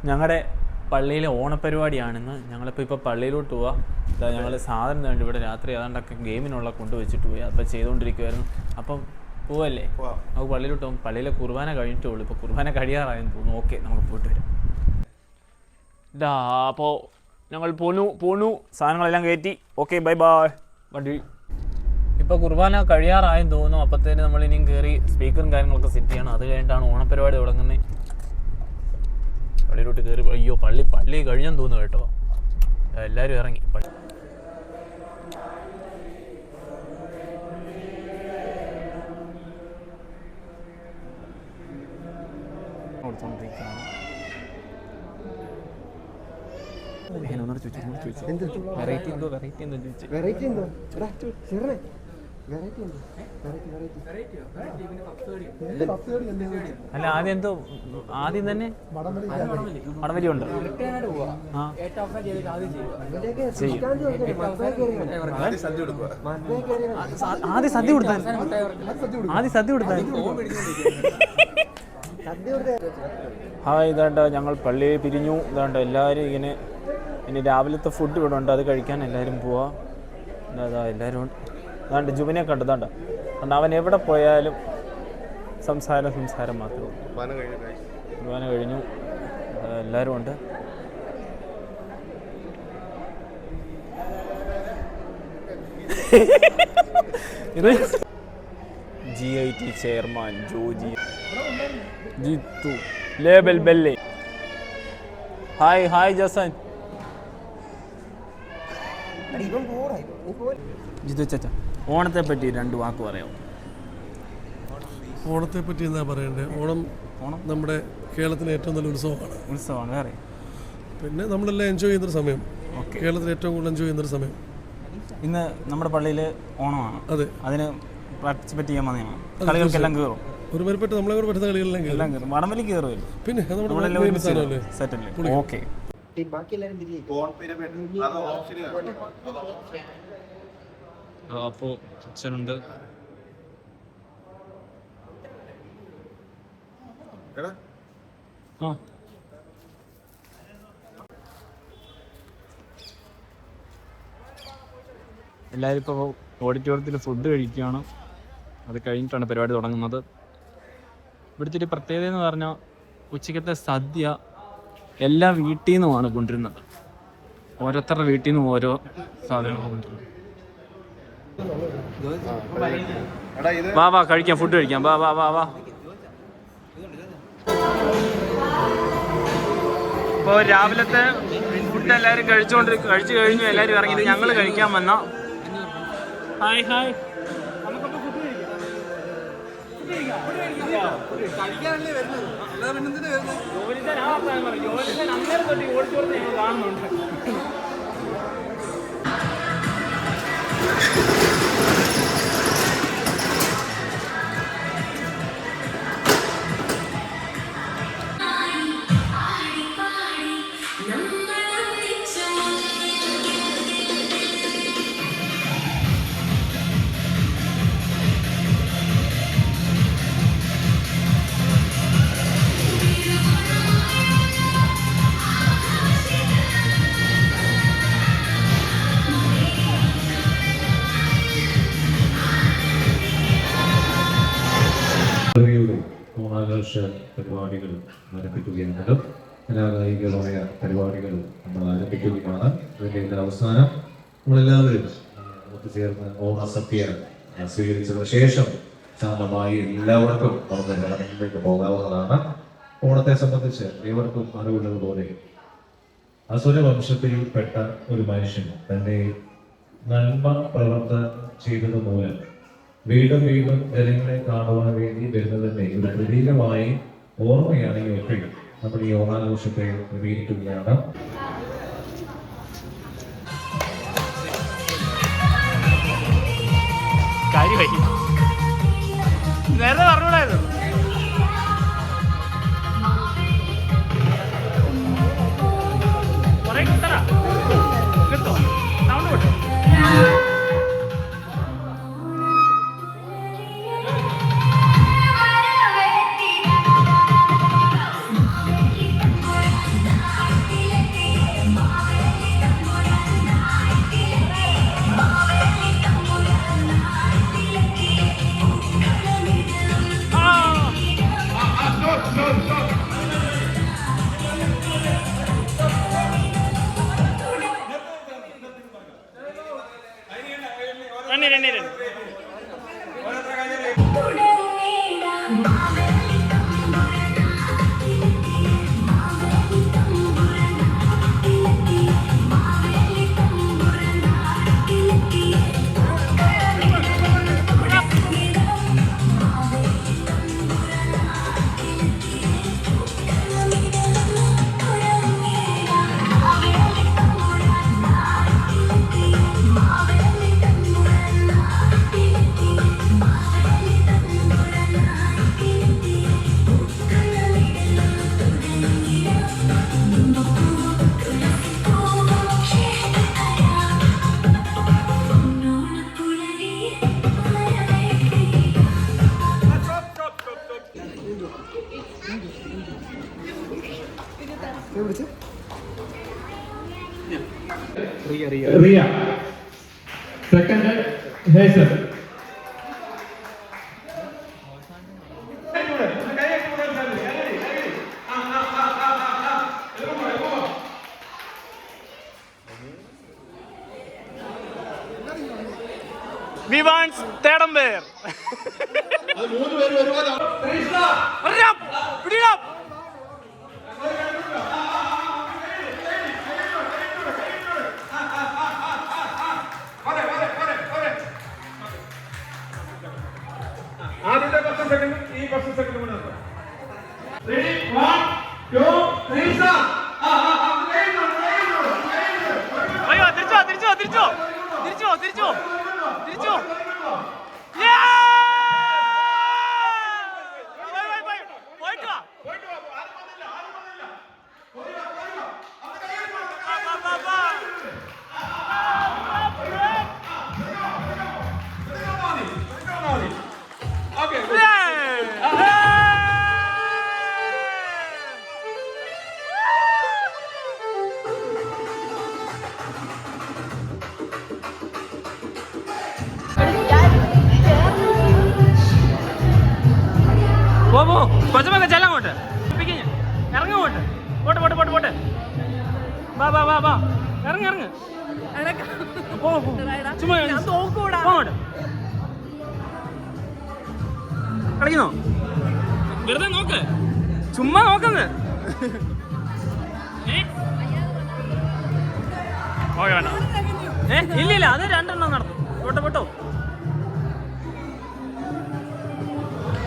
ഞങ്ങളുടെ പള്ളിയിലെ ഓണപ്പരിപാടിയാണെന്ന്. ഞങ്ങളിപ്പോൾ പള്ളിയിലോട്ട് പോവാം. ഇതാ ഞങ്ങൾ സാധനം വേണ്ടി ഇവിടെ രാത്രി ഏതാണ്ടൊക്കെ ഗെയിമിനുള്ള കൊണ്ടുവച്ചിട്ട് പോയി. അപ്പോൾ ചെയ്തുകൊണ്ടിരിക്കുമായിരുന്നു. അപ്പം പോവല്ലേ, നമുക്ക് പള്ളിയിലോട്ട് പോകും. പള്ളിയിലെ കുർബാന കഴിഞ്ഞിട്ടേ ഉള്ളൂ. ഇപ്പോൾ കുർബാന കഴിയാറായെന്ന് തോന്നുന്നു. ഓക്കെ, നമുക്ക് പോയിട്ട് വരാം. ഇതാ അപ്പോൾ ഞങ്ങൾ പോന്നു സാധനങ്ങളെല്ലാം കയറ്റി. ഓക്കെ, ബൈ ബൈ വണ്ടി. ഇപ്പോൾ കുർബാന കഴിയാറായെന്ന് തോന്നുന്നു. അപ്പോഴത്തേന് നമ്മൾ ഇനിയും കയറി സ്പീക്കറും കാര്യങ്ങളൊക്കെ സെറ്റ് ചെയ്യണം. അത് കഴിഞ്ഞിട്ടാണ് ഓണപ്പരിപാടി തുടങ്ങുന്നത്. പള്ളിയിലോട്ട് കയറി. അയ്യോ, പള്ളി കഴിഞ്ഞെന്ന് തോന്നുന്നു കേട്ടോ. എല്ലാവരും ഇറങ്ങി. അല്ല, ആദ്യം തന്നെ വടംവലി ഉണ്ട്. ആദ്യം സദ്യ കൊടുത്താൽ ഹായ്. ഇതാണ്ട് ഞങ്ങൾ പള്ളിയിൽ പിരിഞ്ഞു. ഇതാണ്ട് എല്ലാവരും ഇനി രാവിലത്തെ ഫുഡ് ഇവിടെ ഉണ്ട്, അത് കഴിക്കാൻ എല്ലാവരും പോവാം. എല്ലാവരും ഉണ്ട്. അതാണ്ട് ജുബിനെ കണ്ടതാണ്ട. അതുകൊണ്ട് അവൻ എവിടെ പോയാലും സംസാരം മാത്രമേ ഉള്ളൂ. കുർബാന കഴിഞ്ഞു. എല്ലാവരും ഉണ്ട്. ഇത് GIT ചെയർമാൻ ജോജി ജിത്തു ലേബൽ ബെല്ലെ. Hi Jason. ജിത്തു ചാച്ച, ഓണത്തെ പറ്റി 2 വാക്ക് പറയാമോ? ഓണത്തെ പറ്റി എന്താ പറയണ്ടേ? ഓണം നമ്മുടെ കേരളത്തിലെ ഏറ്റവും നല്ല ഉത്സവമാണ്. വേറെ പിന്നെ നമ്മളെല്ലാം എൻജോയ് ചെയ്യുന്നൊരു സമയം. കേരളത്തിൽ ഏറ്റവും കൂടുതൽ എൻജോയ് ചെയ്യുന്നൊരു സമയം. ഇന്ന് നമ്മുടെ പള്ളിയിൽ ഓണമാണ്. അതെ, അതിന് പാർട്ടിസിപ്പേറ്റ് ചെയ്യാൻ വന്നതാണ്. കളികൾക്കെല്ലാം കയറും. ഒരുമാതിരിപ്പെട്ട നമ്മളെ കൂടെ പറ്റുന്ന കളികളെല്ലാം കയറും. വടംവലി കയറുമല്ലോ. പിന്നെ സെറ്റല്ലേ? ഓക്കെ. അപ്പോൾ അച്ഛനുണ്ട്. എല്ലാവരും ഇപ്പോൾ ഓഡിറ്റോറിയത്തിൽ ഫുഡ് കഴിക്കുകയാണ്. അത് കഴിഞ്ഞിട്ടാണ് പരിപാടി തുടങ്ങുന്നത്. ഇവിടുത്തെ ഒരു പ്രത്യേകത എന്ന് പറഞ്ഞാൽ ഉച്ചക്കത്തെ സദ്യ എല്ലാ വീട്ടിൽ നിന്നുമാണ് കൊണ്ടുവരുന്നത്. ഓരോരുത്തരുടെ വീട്ടിൽ നിന്നും ഓരോ സാധനങ്ങൾ കൊണ്ടുവരുന്നത്. വാ കഴിക്കാം, ഫുഡ് കഴിക്കാം. വാ. ഇപ്പോൾ രാവിലത്തെ ഫുഡ് എല്ലാവരും കഴിച്ചു കഴിഞ്ഞു. എല്ലാവരും ഇറങ്ങി. ഞങ്ങൾ കഴിക്കാൻ വന്ന ഹായ് നമുക്കപ്പോൾ ഫുഡ് ജോലിക്കാൻ അന്നേരം തൊട്ട് ഓടിച്ചോർന്ന് ഞങ്ങൾ കാണുന്നുണ്ട്. ഓണാഘോഷ പരിപാടികൾ ആരംഭിക്കുകയാണ്. കലാകായികമായ പരിപാടികൾ നമ്മൾ ആരംഭിക്കുകയാണ്. അതിൻ്റെ അവസാനം നമ്മളെല്ലാവരും ഒത്തുചേർന്ന് ഓണസദ്യ സ്വീകരിച്ചതിന് ശേഷം ശാന്തമായി എല്ലാവർക്കും നമുക്ക് ചടങ്ങിലേക്ക് പോകാവുന്നതാണ്. ഓണത്തെ സംബന്ധിച്ച് ഏവർക്കും അറിവുള്ളതുപോലെ അസുരവംശത്തിൽപ്പെട്ട ഒരു മനുഷ്യൻ തന്റെ നന്മ പ്രവർത്തനം ചെയ്തത് മൂലം വീണ്ടും ജനങ്ങളെ കാണുവാൻ വേണ്ടി വരുന്നതിന്റെ ഒരു പ്രതീകമായി ഓർമ്മയാണെങ്കിൽ എപ്പോഴും നമ്മൾ ഈ ഓണാഘോഷത്തെ പ്രതീക്ഷിക്കുകയാണ്. നേരത്തെ പറഞ്ഞൂടായിരുന്നു. കിട്ടോ സൗണ്ട് കിട്ടോ? റിയ. Second Hazel. വിവാൻസ് തേടംപേർ. ആദ്യത്തെ 10 സെക്കൻഡ് ഈ 10 സെക്കൻഡ് കൂടെ നടത്താം. Ready 1 2 3 start. അയ്യോ തിരിച്ചോ തിരിച്ചോ തിരിച്ചോ തിരിച്ചോ തിരിച്ചോ തിരിച്ചോ. പോ കൊച്ചമ്മ ചെല്ലങ്ങോട്ട് ഇറങ്ങോട്ട് പോട്ടെ പോട്ടെ പോട്ടെ പോട്ടെ. വാ വാ വാ വാ ഇറങ്ങി ഇറങ്ങ്. ചുമ്മാ പോങ്ങോട്ട്. കളിക്കുന്നോ? വെറുതെ നോക്ക്, ചുമ്മാ നോക്കുന്നത്. ഇല്ല ഇല്ല, അത് 2 എണ്ണം നടത്തും. പോട്ടെ പോട്ടോ.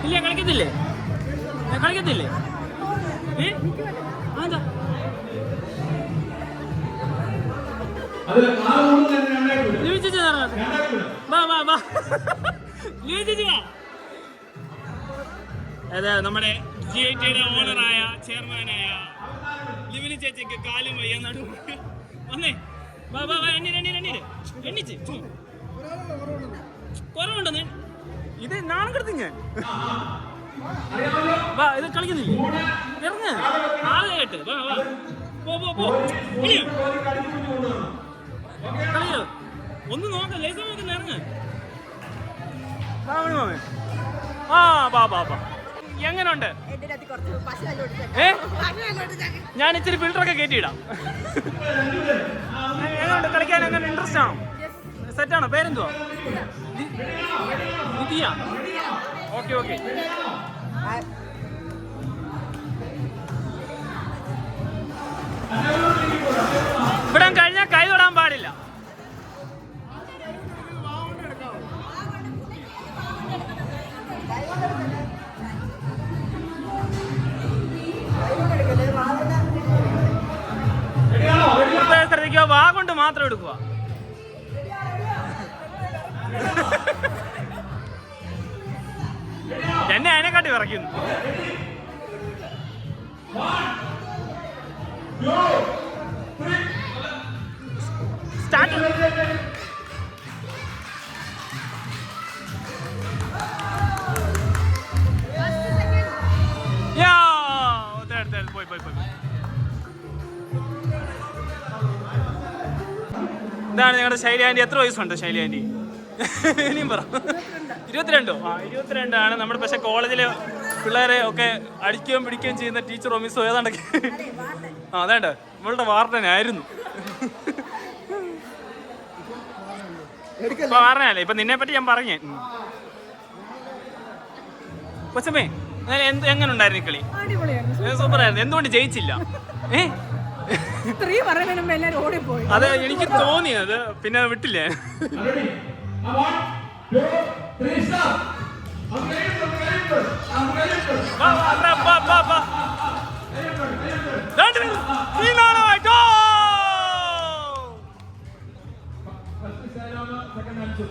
ഇല്ല കളിക്കത്തില്ലേ? കളിക്കത്തില്ലേ? അതാ അതെ നമ്മുടെ GITയുടെ ഓണറായ ചെയർമാനായ ലിവിനി ചേച്ചിക്ക് കാലും വയ്യ നടു വന്നേ. വാ വാ വാ എണ്ണിച്ച് കുറവുണ്ടെന്ന്. ഇത് നാണം കെടുത്തിങ്ങ. വാ ഇത് കളിക്കുന്നില്ലേ? ഇറങ്ങ് ആളായിട്ട്. വാ വാ പോ പോ പോ. കളിയോ ഒന്ന് നോക്ക, ലേസം നോക്കുന്ന. ഇറങ്ങ്. മാമേ ആ ബാ ബാ ബാ. എങ്ങനുണ്ട്? ഞാൻ ഇച്ചിരി ഫിൽറ്ററൊക്കെ കയറ്റിയിടാം. എങ്ങനെയുണ്ട് കളിക്കാൻ? എങ്ങനെ ഇൻട്രസ്റ്റ് ആണോ? സെറ്റാണോ? പേരെന്തുവാ? നിതിയ. Okay okay. ഇവിടെ കഴിഞ്ഞാൽ കൈ തൊടാൻ പാടില്ല. ശ്രദ്ധിക്കുക, വാ കൊണ്ട് മാത്രം എടുക്കുക. എന്നെ അതിനെക്കാട്ടി വിറയ്ക്കുന്നു. സ്റ്റാർട്ട്. പോയി പോയി പോയി. ഇതാണ് ഞങ്ങളുടെ ശൈലി ആൻറ്റി. എത്ര വയസ്സുണ്ട് ശൈലി ആൻറ്റി? ഇനിയും പറ. 22. ആ 22 നമ്മുടെ. പക്ഷെ കോളേജിലെ പിള്ളേരെ ഒക്കെ അടിക്കുകയും പിടിക്കുകയും ചെയ്യുന്ന ടീച്ചറോ മിസ്സോ ഏതാണ്ടൊക്കെ. ആ അതേണ്ട ഇവളുടെ വാർഡനായിരുന്നു. ഇപ്പൊ പറഞ്ഞല്ലേ, ഇപ്പൊ നിന്നെ പറ്റി ഞാൻ പറഞ്ഞേ. കൊച്ചമ്മേ എങ്ങനെ ഉണ്ടായിരുന്നു കളി? സൂപ്പർ ആയിരുന്നു. എന്തുകൊണ്ട് ജയിച്ചില്ല? അത് എനിക്ക് തോന്നിയത്, പിന്നെ വിട്ടില്ലേ.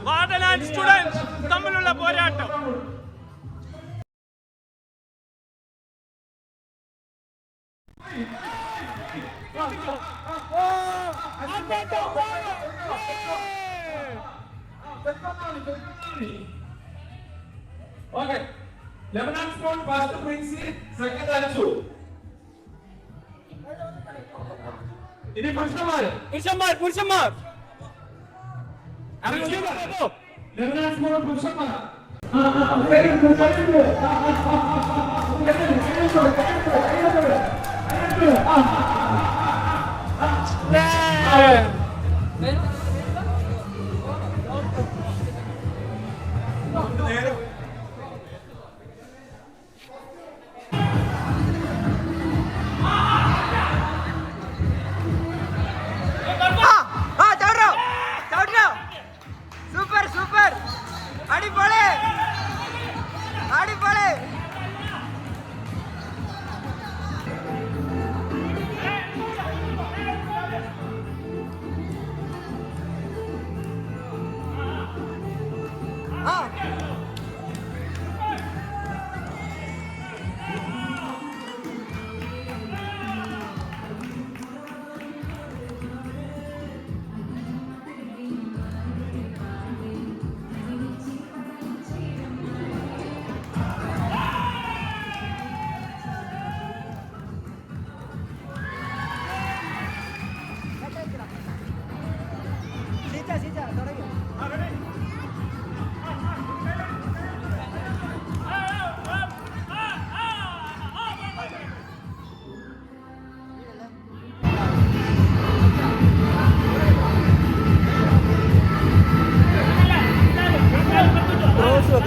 വാർഡൻ ആൻഡ് സ്റ്റുഡന്റ് തമ്മിലുള്ള പോരാട്ടം. Okay. Lebanon scored first Prince, second Ansu. ഇനി പുരുഷന്മാർ പുരുഷന്മാർ സൂപ്പർ സൂപ്പർ അടിപൊളി അടിപൊളി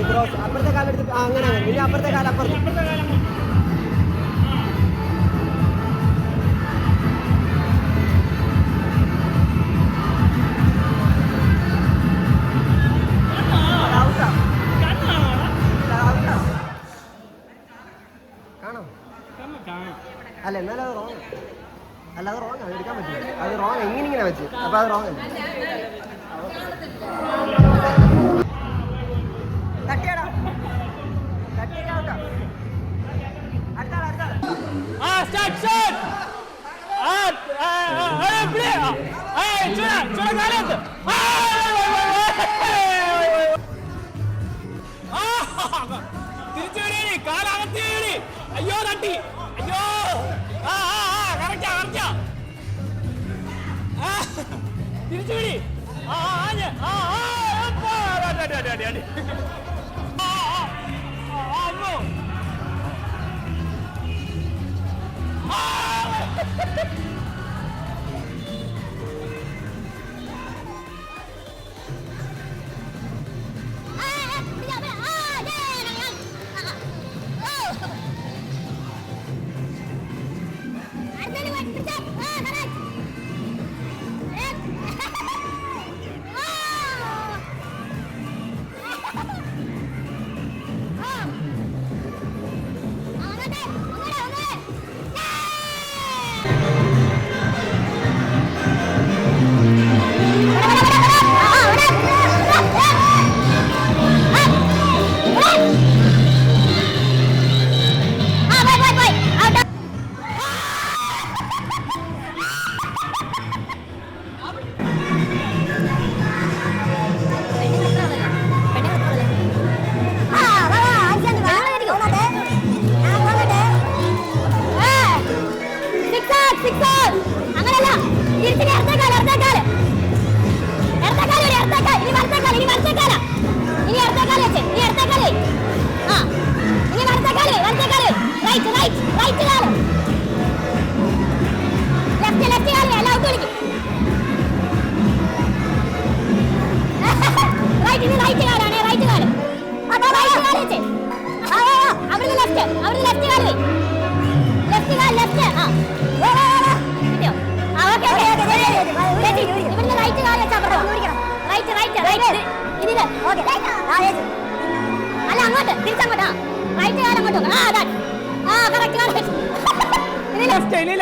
ക്രോസ് അപ്പുറത്തെ കാലെടുത്ത് അങ്ങനെ ഇനി അപ്പുറത്തെ കാലം അപ്പുറത്ത് കാണാം അല്ല എന്നാലും അത് റോങ് അല്ല അത് റോങ് അത് എടുക്കാൻ പറ്റില്ല അത് റോങ് എങ്ങനെ വെച്ച് അപ്പൊ അത് റോങ് തട്ടിയാടാ തട്ടിയാ അടുത്താള തിരിച്ചു കാലകത്തി അയ്യോ തട്ടി അയ്യോ കറക്റ്റാ തിരിച്ചു വിടി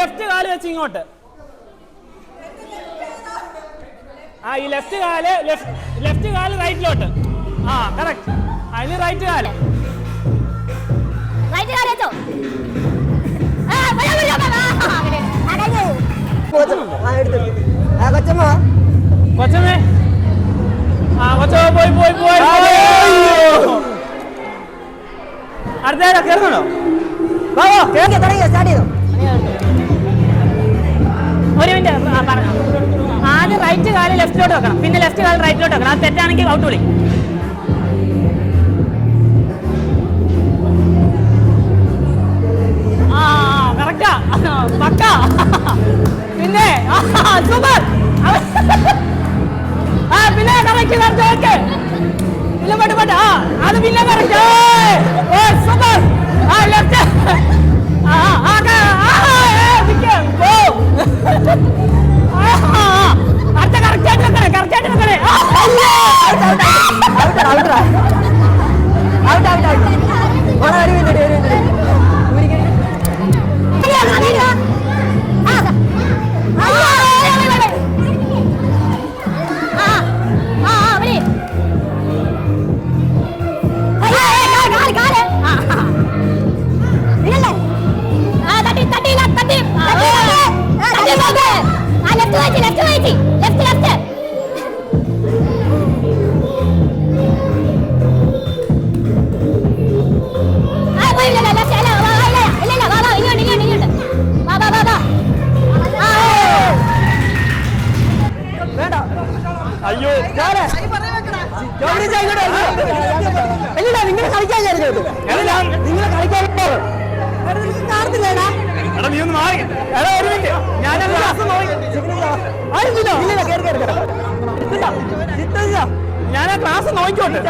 ലെഫ്റ്റ് കാല് വെച്ച് ഇങ്ങോട്ട് ഈ ലെഫ്റ്റ് കാല് റൈറ്റിലോട്ട് കറക്റ്റ് അതിന് റൈറ്റ് കാല് വെച്ചോ കൊച്ചമ്മേ കൊച്ചമ്മ പോയി അടുത്ത കയറുന്നുണ്ടോ സ്റ്റാർട്ട് ചെയ്തോ ഒരു മിനിറ്റ് പറഞ്ഞു. ആദ്യം റൈറ്റ് കാല് ലെഫ്റ്റിലോട്ട് വെക്കണം, പിന്നെ ലെഫ്റ്റ് കാല് റൈറ്റിലോട്ട് വെക്കണം. അത് തെറ്റാണെങ്കിൽ ഔട്ട് വിളി. കറക്റ്റാ, പക്ക. പിന്നെ സൂപ്പർ. പിന്നെ കറക്റ്റ് കറക്റ്റ് ഓക്കെ. ഇല്ല പട്ട് പട്ട് അത് പിന്നെ കറക്റ്റ്. സൂപ്പർ. ലെഫ്റ്റ്. അടുത്ത കറക്റ്റായിട്ട് വെക്കണേ, കറക്റ്റായിട്ട് വെക്കണേ. നിങ്ങൾ കളിക്കാൻ കാണുന്നില്ലേടാ? നീ ഒന്ന് മാറി. ഒരു മിനിറ്റ്, ഞാൻ ആ ക്ലാസ് നോക്കിക്കോട്ടെ.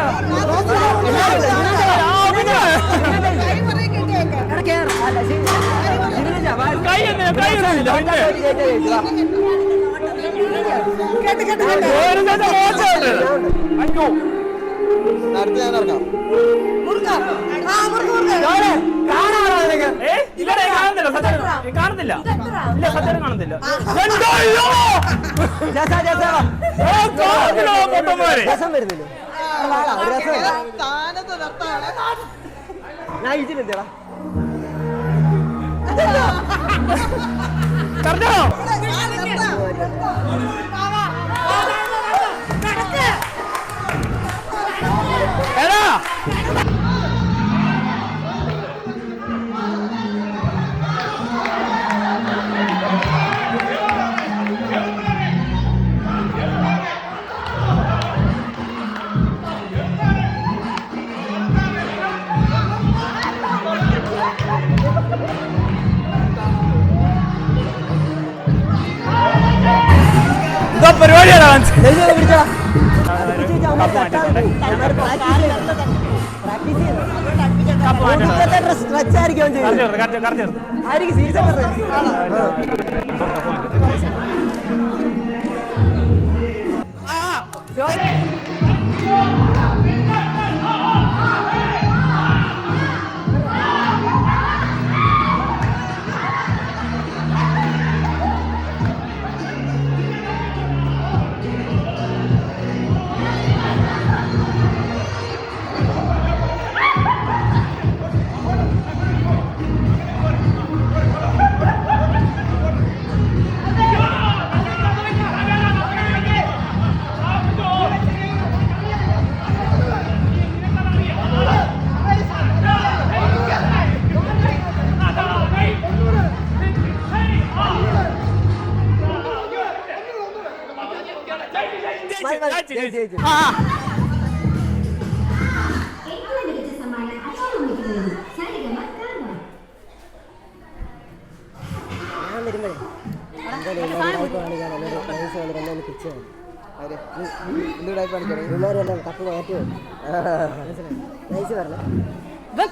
കാണുന്നില്ല, ഇല്ല സത്യം കാണുന്നില്ല. പരിപാടിയാണ്.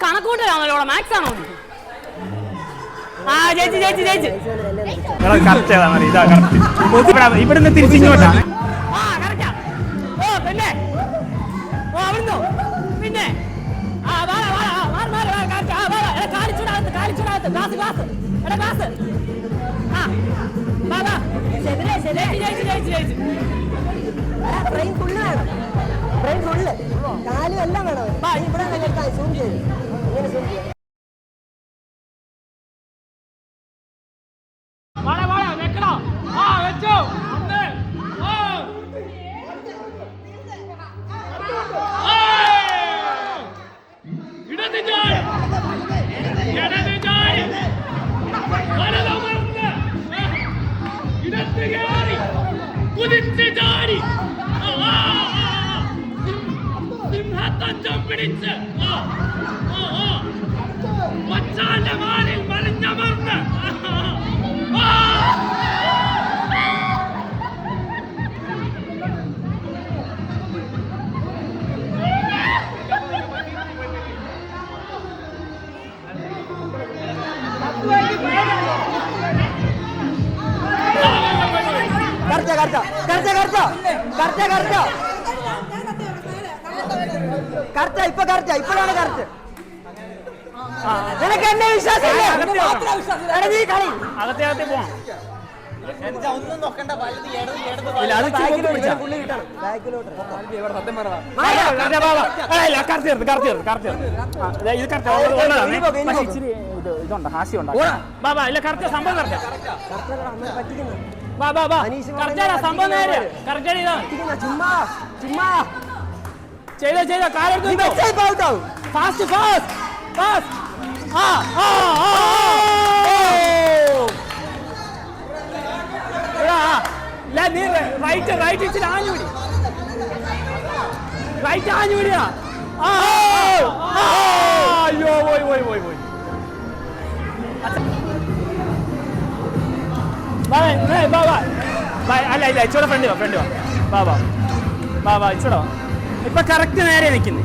കണക്കൂട്ടലാണല്ലോ, മാക്സ് ആണോ? ഇവിടുന്ന് തിരിച്ചിങ്ങോട്ടാ. പിന്നെ പിന്നെ കാലും എല്ലാം വേണം. ഇവിടെ സൂം ചെയ്ത് ഇങ്ങനെ സൂം ചെയ്യാം. ഇടത് കുതിച്ച് ചാടി സിംഹത്തഞ്ചം പിടിച്ച് മച്ചാന്റെ മാറിൽ മറിഞ്ഞമർന്ന് ഇപ്പോഴാണ് കറക്റ്റ്. നിനക്ക് എന്നെ വിശ്വാസമില്ലേ? അകത്തെ പോവാം. ചെയ്തോ കാലെടുത്ത് ഫാസ്റ്റ് ഫാസ്റ്റ് ഫാസ്റ്റ്. നീ റൈറ്റ് ഇച്ചിരി ആഞ്ഞുപിടി. റൈറ്റ് ആഞ്ഞുപിടിയാ. അയ്യോ പോയി. അല്ല ഇച്ചോടെ ഫ്രണ്ട് വാ ഇച്ചോടോ. ഇപ്പൊ കറക്റ്റ് നേരെ നിൽക്കുന്നു.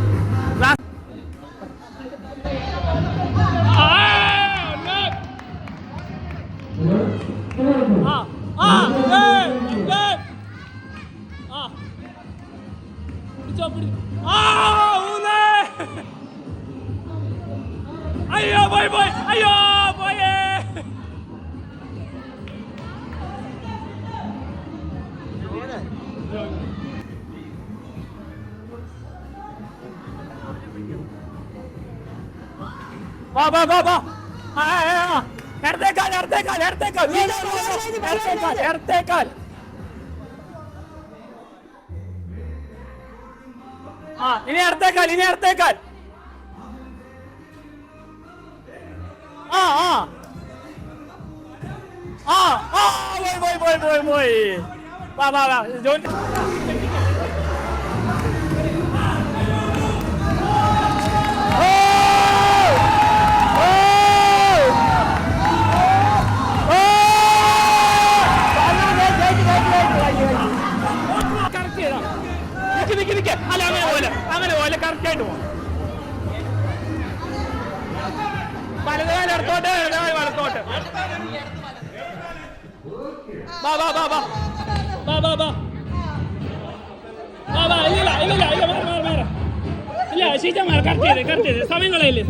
അയ്യോ പോയി അയ്യോ പോയേ. വാ ഇടത്തേക്കാൽ ഇനി ഇടത്തേക്കാൽ പോയി. വാ ജോൺ. അല്ല അങ്ങനെ പോലെ കറക്റ്റ് ആയിട്ട് പോകും. വലതുകാലം ഇടത്തോട്ട് വലത്തോട്ട്. ഇല്ല ശീതമാർ കറക്റ്റ് ചെയ്ത് സമയം കളയില്ലേ.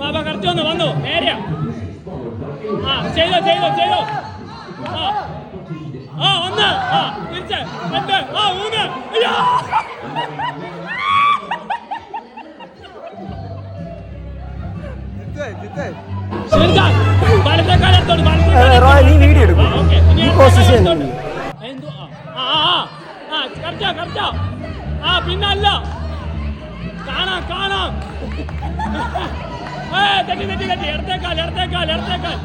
ബാബാ കറക്റ്റ് വന്നു നേരെയാ. ചെയ്തോ. ഒന്ന് തിരിച്ച് രണ്ട് മൂന്ന്. അയ്യോ നീ വീഡിയോ എടുക്കും. പിന്നല്ല കാണാം. തെറ്റി ഇടത്തേക്കാൽ.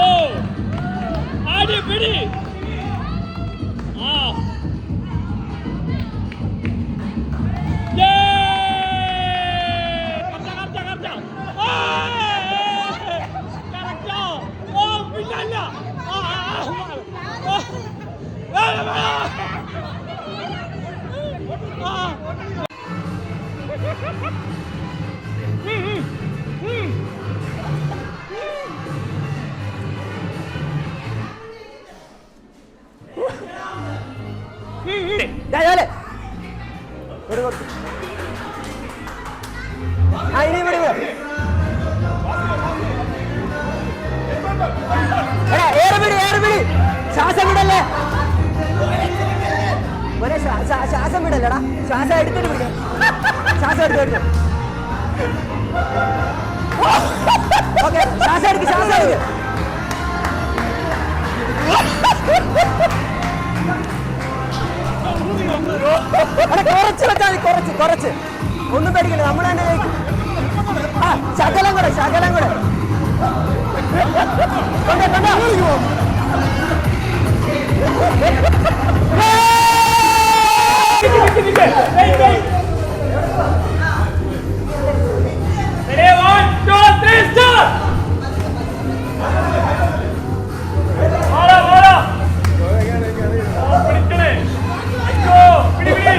ഓ ആടി പിടി. പിന്നല്ല ശ്വാസം വിടല്ലേ ശ്വാസം വിടല്ലടാ. ശ്വാസം എടുത്തിട്ട് വിടുക. ശ്വാസം എടുത്ത് ഓക്കെ. ശ്വാസം എടുക്ക്. കുറച്ച് വെച്ചാൽ കുറച്ച് ഒന്നും പേടിക്കണ്ട. നമ്മൾ തന്നെ ശകലം കൂടെ Ready, 1, 2, 3, start! Bora! പിടിക്കണേ അയ്യോ പിടി കൈ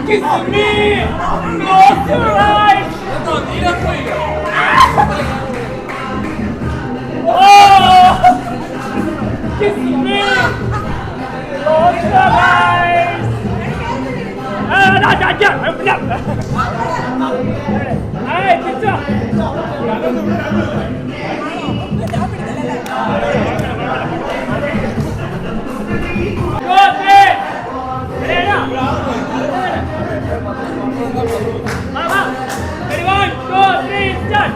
Kiss me! Close your eyes! Oh! Kiss me! Close your eyes! Hey, pizza! Go, three! Mama! Ready, 1, 2, 3, start!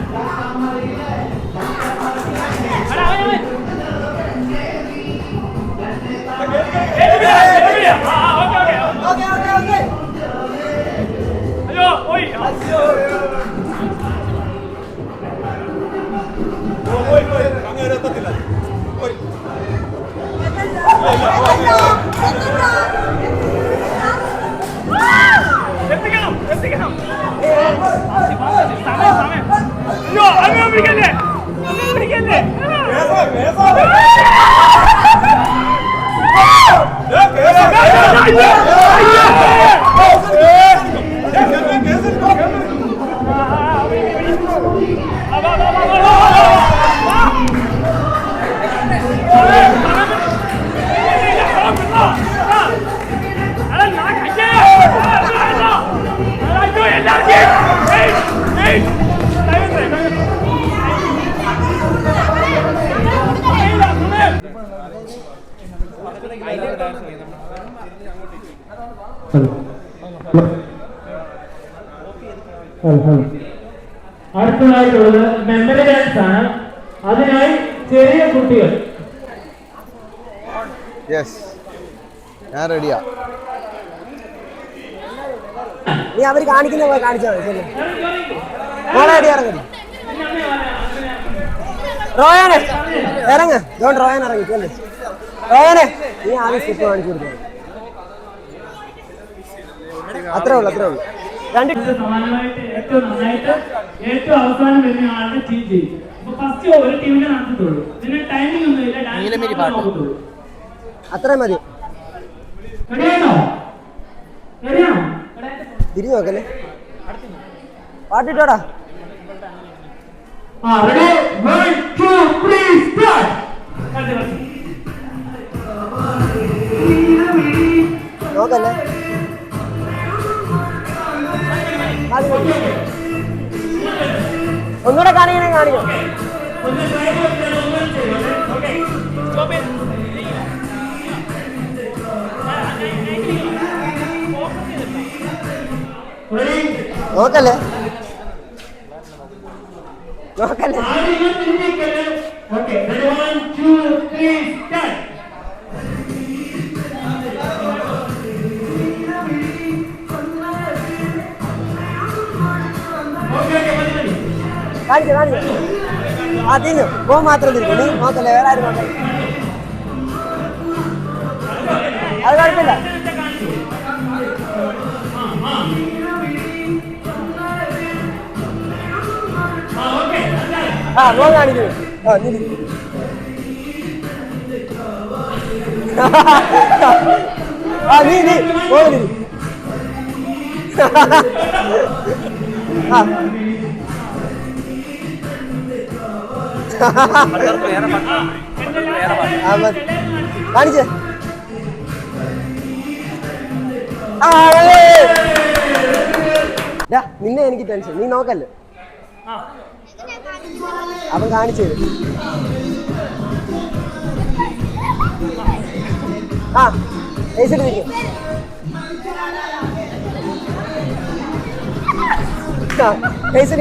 No, I'm gonna begin it! അടുത്തതായിട്ടുള്ളത് മെമ്മറി ഡാൻസ് ആണ്. അതിനായി ചെറിയ കുട്ടികൾ. ഞാൻ റെഡിയാ. നീ അവർ കാണിക്കുന്ന പോലെ കാണിച്ചാൽ മതി. റെഡി ഇറങ്ങി റോയാനെ ഇറങ്ങ്. ജോൺ റോയാൻ ഇറങ്ങി ചെല്ലേ. റോയാനെ നീ ആദ്യം സ്റ്റെപ്പ് കാണിച്ചു കൊടുത്തു. അത്രേ ഉള്ളൂ. രണ്ട് സമാനമായിട്ട് ഏറ്റവും നന്നായിട്ട് ഏറ്റവും അവസാനം വരുന്ന ആളുടെ ടീം ചെയ്യും. അപ്പൊ ഫസ്റ്റ് ഒരു ടീമിനെ നടത്തത്തുള്ളൂ. ഇതിന് ടൈമിംഗ് ഒന്നുമില്ല. അത്രയും മതി. റെഡിയാണോ? തിരിഞ്ഞു നോക്കല്ലേ. പാട്ടിട്ടോടാ. നോക്കല്ലേ. ഒന്നുകൂടെ കാണിക്കണം. നോക്കല്ലേ. കാണിച്ചു. തിന്നു പോ മാത്രം തിരിക്കും. നീ നോക്കല്ലേ. വേറെ ആരും നോക്കല്ലേ. അത് കുഴപ്പമില്ല. നോ കാണിക്കുന്നു. നീ പോയി. കാണിച്ചേ. നിന്നെ എനിക്ക് ടെൻഷൻ. നീ നോക്കല്ലേ. അവൻ കാണിച്ചു തരും.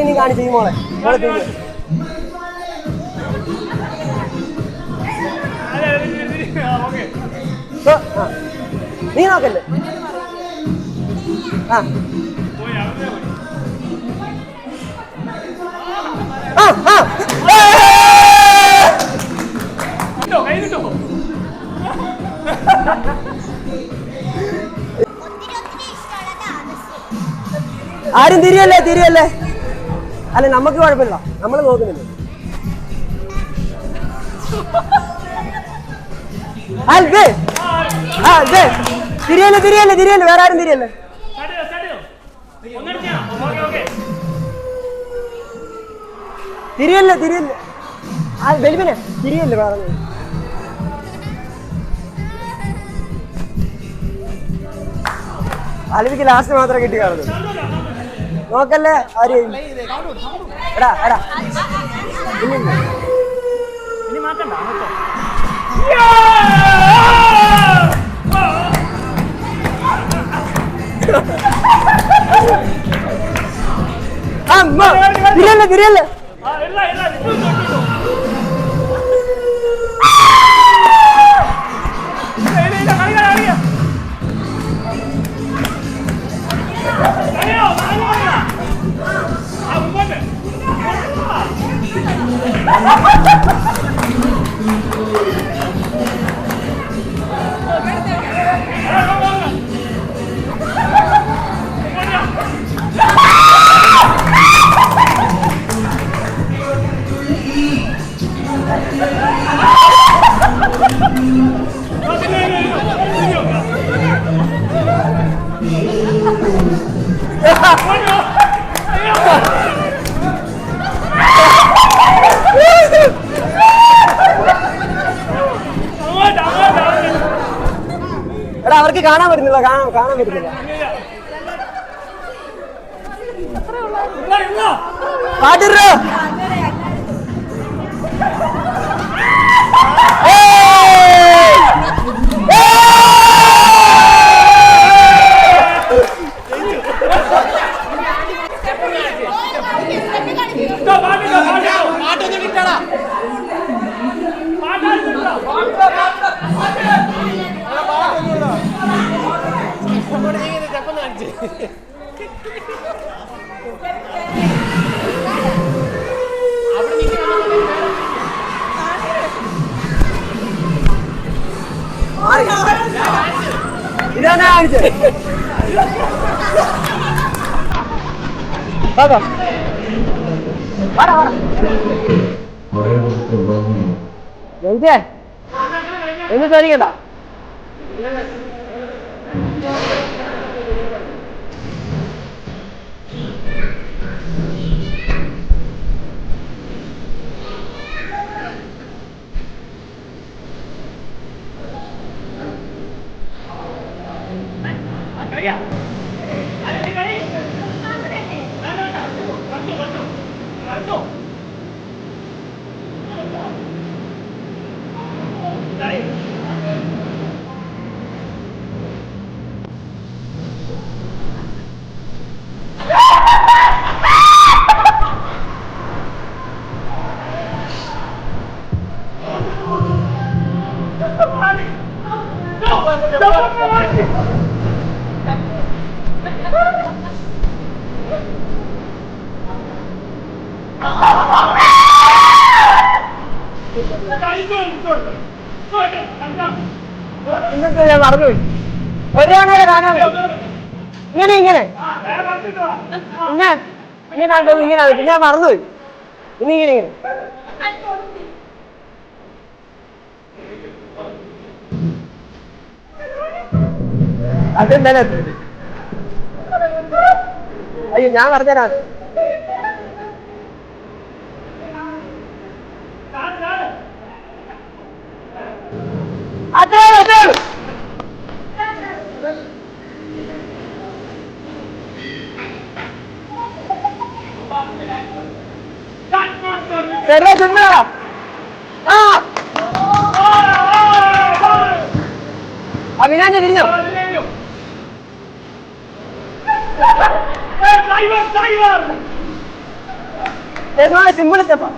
നീ കാണിച്ചു മോളെ. നീ നോക്കല്ലേ. ആരും തിരിയല്ലേ. അല്ല നമുക്ക് കുഴപ്പമില്ല. നമ്മൾ നോക്കുന്നില്ല. തിരിയല്ലേ. വേറെ ആരും തിരിയല്ലേ. ബെലിമിനെ തിരിയല്ലേ. വേറെ അലവിക്ക് ലാസ്റ്റ് മാത്രം കിട്ടി കാണുന്നു. നോക്കല്ലേ. ആരും തിരിയല്ലേ. എടാ അവർക്ക് കാണാൻ പറ്റുന്നില്ല, കാണാൻ പറ്റുന്നില്ല. പാട്ടിരോ ഇതാണ് കാണിച്ചത്. എന്ന് ചോദിക്കണ്ട. ഇന്നത്തെ ഞാൻ മറന്നുപോയി. ഒരാളെ കാണാൻ ഇങ്ങനെ ഇങ്ങനെ ഇങ്ങനെ ഞാൻ മറന്നുപോയി. ഇനി ഇങ്ങനെ ഇങ്ങനെ അതെന്താ? അയ്യോ ഞാൻ പറഞ്ഞുതരാം. അതെ അതെ അഭിനാന്റെ തിരിഞ്ഞോ? സിമ്പിൾ സ്റ്റെപ്പാ.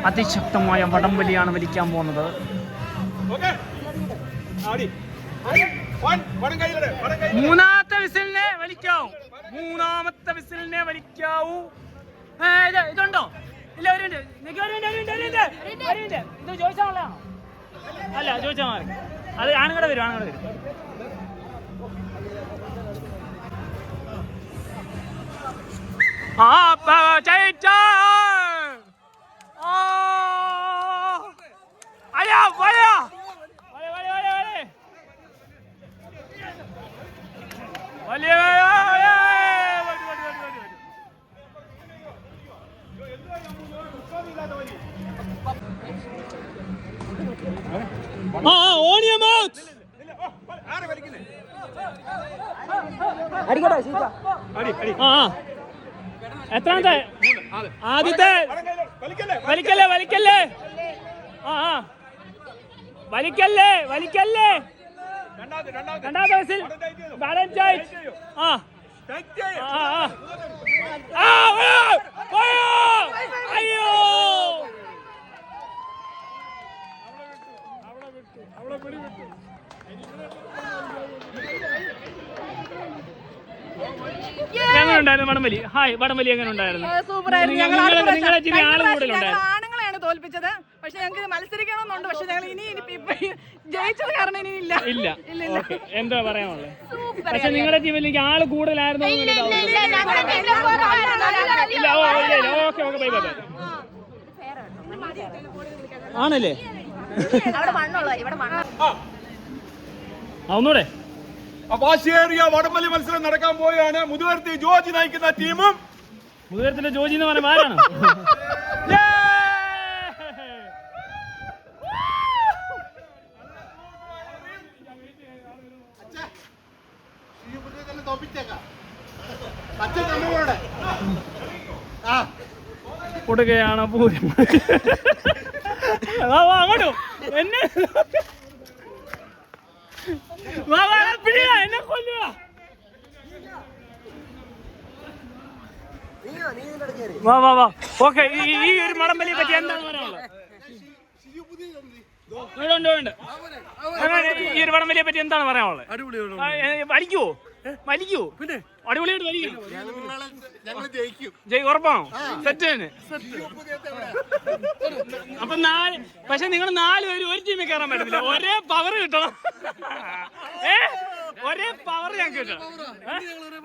അതിശക്തമായ വടംവലിയാണ് വലിക്കാൻ പോകുന്നത്. മൂന്നാമത്തെ വിസിലിനെ വലിക്കാവൂ. മൂന്നാമത്തെ വിസിലിനെ വലിക്കാവൂ. ഇതുണ്ടോ? ഇല്ല, ഒരു ഇത് ചോദിച്ചാൽ ഉള്ളതാണോ? അല്ല, ചോദിച്ചാൽ മാറി. അത് ആണുങ്ങളുടെ വരും, ആണുങ്ങളുടെ വരും. ജയിച്ചാ എത്രാമത്തെ? ആദ്യത്തെ വലിക്കല്ലേ വലിക്കല്ലേ വലിക്കല്ലേ വലിക്കല്ലേ. രണ്ടാമത്തെ വയസ്സിൽ ബാലൻസ് അയ്യോ എങ്ങനെ ഉണ്ടായിരുന്നു വടംവലി? ഹായ്, വടംവലി എങ്ങനെ ഉണ്ടായിരുന്നു? ആണുങ്ങളെയാണ് തോൽപ്പിച്ചത്. പക്ഷെ ഞങ്ങൾക്ക് മത്സരിക്കണമെന്നുണ്ട്. പക്ഷെ ഞങ്ങൾ ഇനി ജയിച്ചത് കാരണം ഇനി ഇല്ല. എന്താ പറയാനുള്ളത്? പക്ഷെ നിങ്ങളുടെ ടീമിലേക്ക് ആള് കൂടുതലായിരുന്നു. ആണല്ലേ? ഒന്നൂടെ വാശിയേറിയ വടംവലി മത്സരം നടക്കാൻ പോവുകയാണ്. മുതുവർത്തി ജോജി നയിക്കുന്ന ടീമും മുതുവർത്തിലെ ജോജി എന്ന് പറയുമ്പോൾ ആരാണ്? അച്ഛൻ കൊടുക്കുകയാണ് പൂരം. അങ്ങോട്ടോ എന്നെ എന്നെ കൊല്ലുക. വാ വാ വാ. ഓക്കെ, ഈ ഒരു മടമ്പലിയെ പറ്റി എന്താണ് പറയാനുള്ളത്? ഈ ഒരു വടംവലിയെ പറ്റി എന്താണ് പറയാനുള്ളത്? വലിക്കുവോ? വലിക്കൂ? പിന്നെ അടിപൊളിയായിട്ട് വലിക്കും. ഉറപ്പാണോ? സെറ്റ് തന്നെ. അപ്പൊ പക്ഷെ നിങ്ങൾ 4 പേര് ഒരു ടീമിൽ കയറാൻ പറ്റത്തില്ല. ഒരേ പവർ കിട്ടണം. ഒരേ പവർ ഞങ്ങൾക്ക് കിട്ടണം.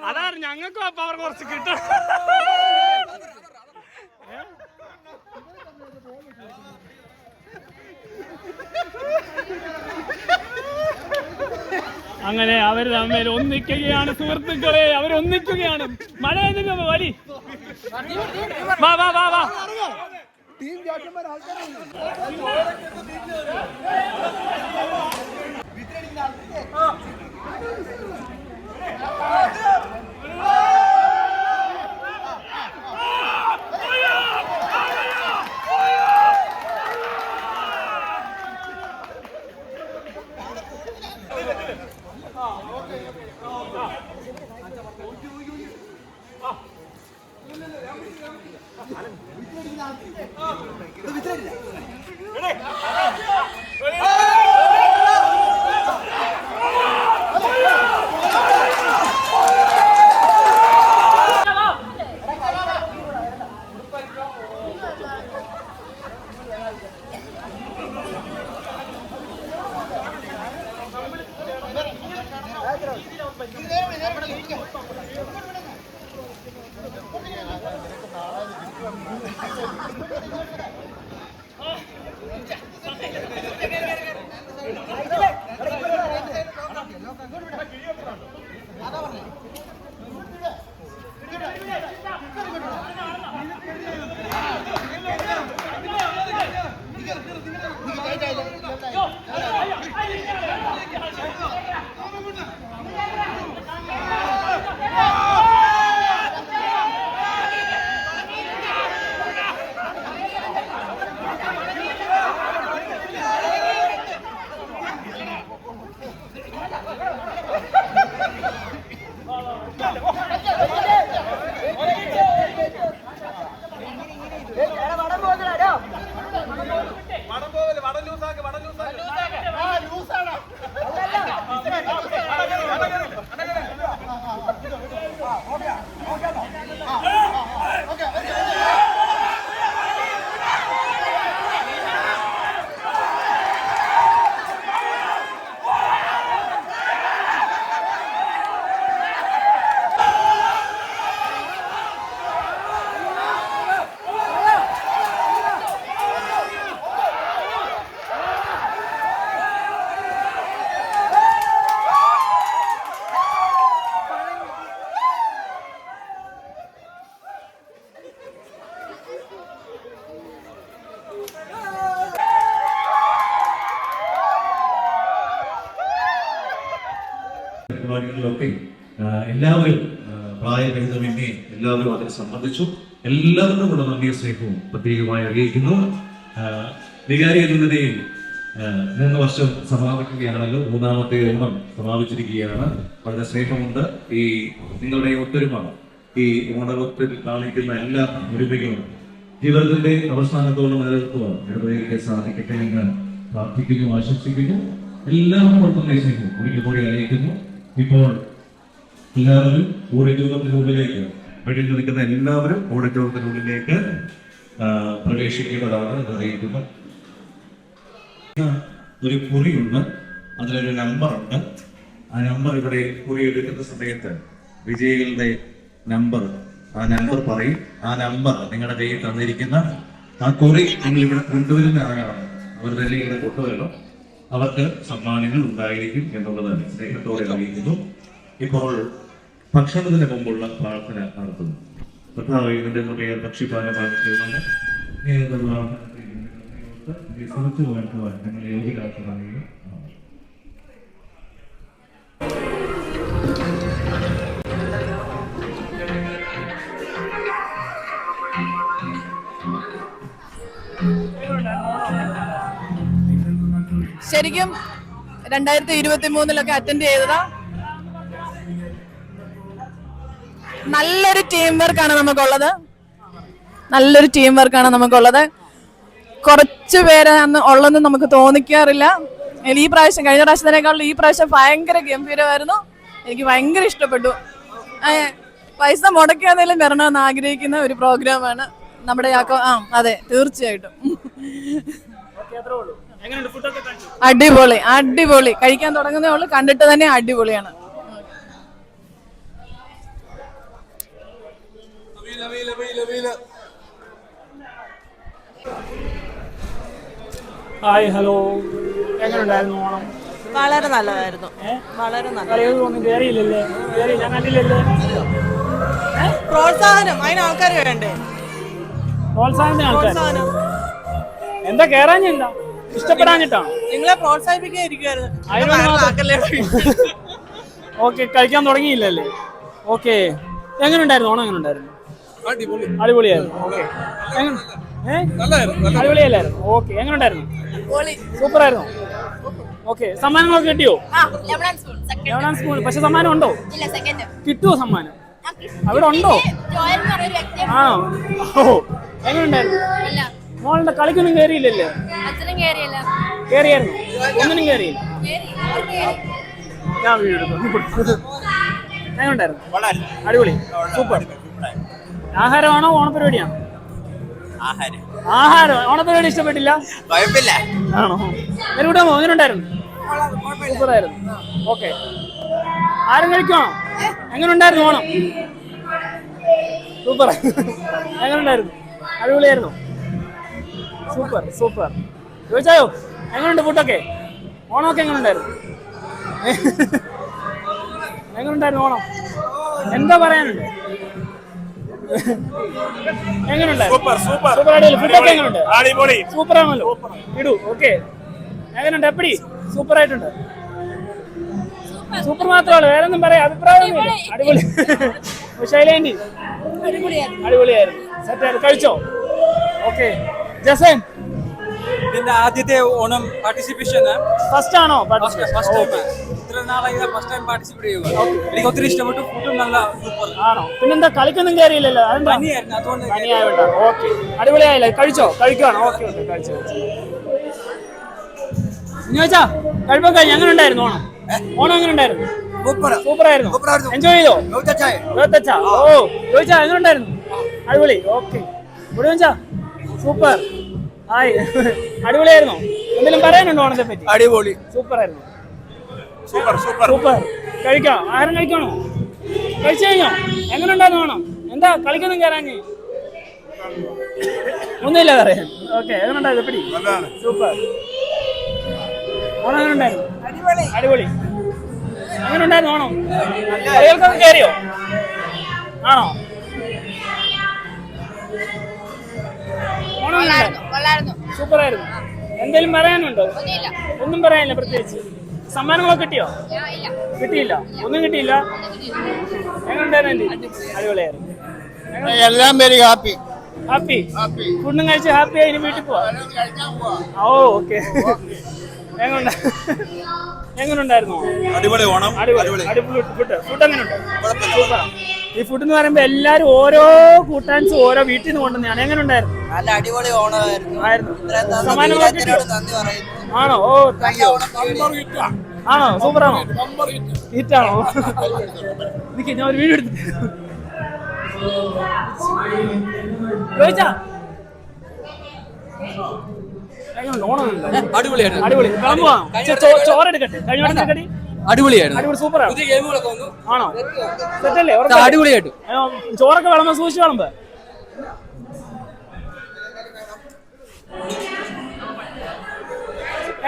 അതാണ് ഞങ്ങൾക്കും ആ പവർ കുറച്ച് കിട്ടണം. അങ്ങനെ അവർ തമ്മിൽ ഒന്നിക്കുകയാണ് സുഹൃത്തുക്കളെ. അവരൊന്നിക്കുകയാണ്. മഴ വലി. വാ വാ വാ വാ. പരിപാടികളിലൊക്കെ എല്ലാവരും പ്രായഭേദമന്യേ എല്ലാവരും അതിനെ സംബന്ധിച്ചു. എല്ലാവരും കൂടെ നന്ദിയ സ്നേഹവും പ്രത്യേകമായി അറിയിക്കുന്നു. വികാരി എന്ന നിലയിൽ 3 വർഷം സമാപിക്കുകയാണല്ലോ. 3ാമത്തെ ഓണം സമാപിച്ചിരിക്കുകയാണ്. വളരെ സ്നേഹമുണ്ട്. ഈ നിങ്ങളുടെ ഒത്തൊരുമ, ഈ ഓണത്തിൽ കാണിക്കുന്ന എല്ലാ ഒരുമകളും ജീവിതത്തിന്റെ അവസാനത്തോളം നിലനിർത്തുവാൻ ഇടവകയ്ക്ക് സാധിക്കട്ടെ എന്ന് പ്രാർത്ഥിക്കുന്നു, ആശംസിക്കുന്നു. എല്ലാവരും സ്നേഹിക്കുന്നു, ഒരിക്കൽ കൂടി അറിയിക്കുന്നു. ഇപ്പോൾ എല്ലാവരും ഓഡിറ്റോറിയത്തിനുള്ളിലേക്ക് വെളിയിൽ നിൽക്കുന്ന എല്ലാവരും ഓഡിറ്റോറിയത്തിനുള്ളിലേക്ക് പ്രവേശിക്കേണ്ടതാണ് എന്ന് അറിയിക്കുന്നു. ഒരു കുറിയുണ്ട്, അതിലൊരു നമ്പറുണ്ട്. ആ നമ്പർ ഇവിടെ കുറി എടുക്കുന്ന സമയത്ത് വിജയികളുടെ നമ്പർ, ആ നമ്പർ പറയും. ആ നമ്പർ നിങ്ങളുടെ കയ്യിൽ തന്നിരിക്കുന്ന ആ കുറി നിങ്ങൾ ഇവിടെ കൊണ്ടുവരുന്ന ആളാണ്. അവരുടെ ഇവിടെ കൊണ്ടുവരണം. അവർക്ക് സമ്മാനങ്ങൾ ഉണ്ടായിരിക്കും എന്നുള്ളത് സ്നേഹത്തോടെ അറിയിക്കുന്നു. ഇപ്പോൾ ഭക്ഷണത്തിന് മുമ്പുള്ള പ്രാർത്ഥന നടത്തുന്നു. കർത്താവിന്റെ ഹൃദയ പക്ഷിപാലമാകുന്ന വിശ്വസിച്ചു വേണ്ടുവാൻ ഞങ്ങൾ യോഗ്യരാക്കുന്നതാണ്. ശരിക്കും 2023 അറ്റൻഡ് ചെയ്തതാ. നല്ലൊരു ടീം വർക്കാണ് നമുക്കുള്ളത്. കുറച്ച് പേര് ഉള്ളതെന്ന് നമുക്ക് തോന്നിക്കാറില്ല. ഈ പ്രാവശ്യം കഴിഞ്ഞ പ്രാവശ്യത്തിനേക്കാളും ഈ പ്രാവശ്യം ഭയങ്കര ഗംഭീരമായിരുന്നു. എനിക്ക് ഭയങ്കര ഇഷ്ടപ്പെട്ടു. പൈസ മുടക്കിയാന്നേലും വരണമെന്ന് ആഗ്രഹിക്കുന്ന ഒരു പ്രോഗ്രാമാണ് നമ്മുടെ അതെ, തീർച്ചയായിട്ടും. അടിപൊളി കഴിക്കാൻ തുടങ്ങുന്നേ ഉള്ളൂ. കണ്ടിട്ട് തന്നെ അടിപൊളിയാണ്. Hi, hello. എങ്ങനെയുണ്ടായിരുന്നു ഓണം? വളരെ നല്ലതായിരുന്നു. കളിയൊന്നും കയറിയില്ലല്ലേ? ഞാൻ കണ്ടില്ലല്ലേ? പ്രോത്സാഹനം അതിന് ആൾക്കാർ വേണ്ടേ? പ്രോത്സാഹനത്തിന് ആൾക്കാർ എന്താ കയറാഞ്ഞെന്താ? ഇഷ്ടപ്പെടാഞ്ഞിട്ടാണ്? നിങ്ങളെ പ്രോത്സാഹിപ്പിക്കാതിരിക്കുവായിരുന്നു. ഓക്കെ, കഴിക്കാൻ തുടങ്ങിയില്ലല്ലേ? ഓക്കെ, എങ്ങനെയുണ്ടായിരുന്നു ഓണം? എങ്ങനെയുണ്ടായിരുന്നു? അടിപൊളിയായിരുന്നു. ഓക്കെ, അടിപൊളിയല്ലായിരുന്നു? ഓക്കെ, എങ്ങനെയുണ്ടായിരുന്നു? സൂപ്പറായിരുന്നു. ഓക്കെ, സമ്മാനങ്ങളൊക്കെ കിട്ടിയോ? സ്കൂൾ. പക്ഷെ സമ്മാനം ഉണ്ടോ? കിട്ടുമോ സമ്മാനം? അവിടെ ഉണ്ടോ? ആണോ? ഓ, എങ്ങനെയുണ്ടായിരുന്നു? മോളുടെ കളിക്കൊന്നും കയറിയില്ലല്ലേ? കയറിയായിരുന്നു? ഒന്നിനും കയറിയില്ല. ഞാൻ വീഡിയോ എടുക്കും. എങ്ങനെയുണ്ടായിരുന്നു? അടിപൊളി, സൂപ്പർ. ആഹാരമാണോ ഓണപരിപാടിയാണോ? ആഹാരം. ഓണപരിപാടി ഇഷ്ടപ്പെട്ടില്ല? ആണോ? എങ്ങനെയുണ്ടാമോ? എങ്ങനെയുണ്ടായിരുന്നു? സൂപ്പറായിരുന്നു. ഓക്കെ, ആരും കഴിക്കണോ? എങ്ങനെയുണ്ടായിരുന്നു ഓണം? സൂപ്പർ. എങ്ങനെയുണ്ടായിരുന്നു? അടിപൊളിയായിരുന്നു. സൂപ്പർ. ചോദിച്ചായോ എങ്ങനെയുണ്ട് ഫുഡൊക്കെ? ഓണമൊക്കെ എങ്ങനെയുണ്ടായിരുന്നു? എങ്ങനെയുണ്ടായിരുന്നു ഓണം? എന്താ പറയാനുണ്ട്? ഫുഡൊക്കെ എങ്ങനെയുണ്ട്? സൂപ്പറാണല്ലോ. ഇടൂ. ഓക്കെ, എങ്ങനെയുണ്ട്? എപ്പടി? സൂപ്പറായിട്ടുണ്ട്. സൂപ്പർ മാത്രമല്ല, വേറെ ഒന്നും പറയാം അഭിപ്രായം. അടിപൊളി. ശൈലേന്റി അടിപൊളിയായിരുന്നു. സെറ്റായിരുന്നു. കഴിച്ചോ? ഓക്കെ. ജസൻ, ഇതിന്റെ ആദ്യത്തെ ഓണം പാർട്ടിസിപ്പേഷൻ ഫസ്റ്റ് ആണോ? ഇത്ര നാളായി ഫസ്റ്റ് ടൈം പാർട്ടിസിപ്പേറ്റ് ചെയ്യുക. എനിക്ക് ഒത്തിരി ഇഷ്ടപ്പെട്ടു. ഫുഡും നല്ല സൂപ്പർ ആണോ? പിന്നെന്താ കളിക്കൊന്നും കയറിയില്ലല്ലോ? പനിയായിരുന്നു, അതുകൊണ്ട് പനിയായോണ്ടാ? ഓക്കെ, അടിപൊളിയായില്ല. കഴിക്കുവാണോ? ഓക്കെ, കഴിച്ചു. ചോദിച്ചാ കഴിപ്പം കഴിഞ്ഞു. എങ്ങനെ ഉണ്ടായിരുന്നു ഓണം? എങ്ങനെ ഉണ്ടായിരുന്നു? സൂപ്പറായിരുന്നു. എൻജോയ് ചെയ്തോ? ഓ, ചോദിച്ചാ എങ്ങനെ ഉണ്ടായിരുന്നു? അടിപൊളി. ഓക്കെ, ചോദിച്ചാ സൂപ്പർ. ഹായ്, അടിപൊളിയായിരുന്നോ? എന്തെങ്കിലും പറയാനുണ്ടോ ഓണത്തെ പറ്റി? അടിപൊളി, സൂപ്പറായിരുന്നു. സൂപ്പർ. കഴിക്കാം. ആരും കഴിക്കണോ? കഴിച്ചു കഴിഞ്ഞോ? എങ്ങനെ ഉണ്ടായിരുന്നു ഓണം? എന്താ കളിക്കൊന്നും കയറാഞ്ഞ്? ഒന്നുമില്ല പറയാൻ. ഓക്കെ, എങ്ങനെ ഉണ്ടായിരുന്നു? എപ്പടി? സൂപ്പർ. ഓണം എങ്ങനെ ഉണ്ടായിരുന്നു? അടിപൊളി. എങ്ങനെ ഉണ്ടായിരുന്നു ഓണം? കളികൾക്കൊക്കെ കയറിയോ? ആണോ? സൂപ്പറായിരുന്നു. എന്തെങ്കിലും പറയാനുണ്ടോ? ഒന്നും പറയാനില്ല പ്രത്യേകിച്ച്. സമ്മാനങ്ങളൊക്കെ കിട്ടിയോ? കിട്ടിയില്ല. ഒന്നും കിട്ടിയില്ല. എങ്ങനെയുണ്ടായിരുന്നു? അടിപൊളിയായിരുന്നു. എല്ലാം വെരി ഹാപ്പി. ഫുഡും കഴിച്ച് ഹാപ്പിയായി ഇനി വീട്ടിൽ പോവാ. ഓ, ഓക്കെ. എങ്ങനെയുണ്ടായിരുന്നു? അടിപൊളി ഓണം. അടിപൊളി ഫുഡ് എങ്ങനെയുണ്ട്? ഈ ഫുഡ് എന്ന് പറയുമ്പോ എല്ലാരും ഓരോ കൂട്ടാൻസ് ഓരോ വീട്ടിൽ നിന്ന് കൊണ്ടുവന്നാണ്. എങ്ങനെ ഉണ്ടായിരുന്നു? നല്ല അടിപൊളി ഓണമായിരുന്നു. സമ്മാനങ്ങളൊക്കെ ആണോ? ഓ, താങ്ക് യു. ആണോ? സൂപ്പറാണോ? ഹിറ്റാണോ? എനിക്ക് ഞാൻ ഒരു വീഡിയോ എടുത്തിട്ട് ചോദിച്ചാ അടിപൊളി. ചോറെടുക്കട്ടെ. കഴിഞ്ഞ അടിപൊളിയായിരുന്നു. സൂപ്പറാണ്. ആണോ? സെറ്റല്ലേ? അടിപൊളിയായിട്ട് ചോറൊക്കെ വിളമ്പോ സൂക്ഷിച്ച് വിളമ്പ്.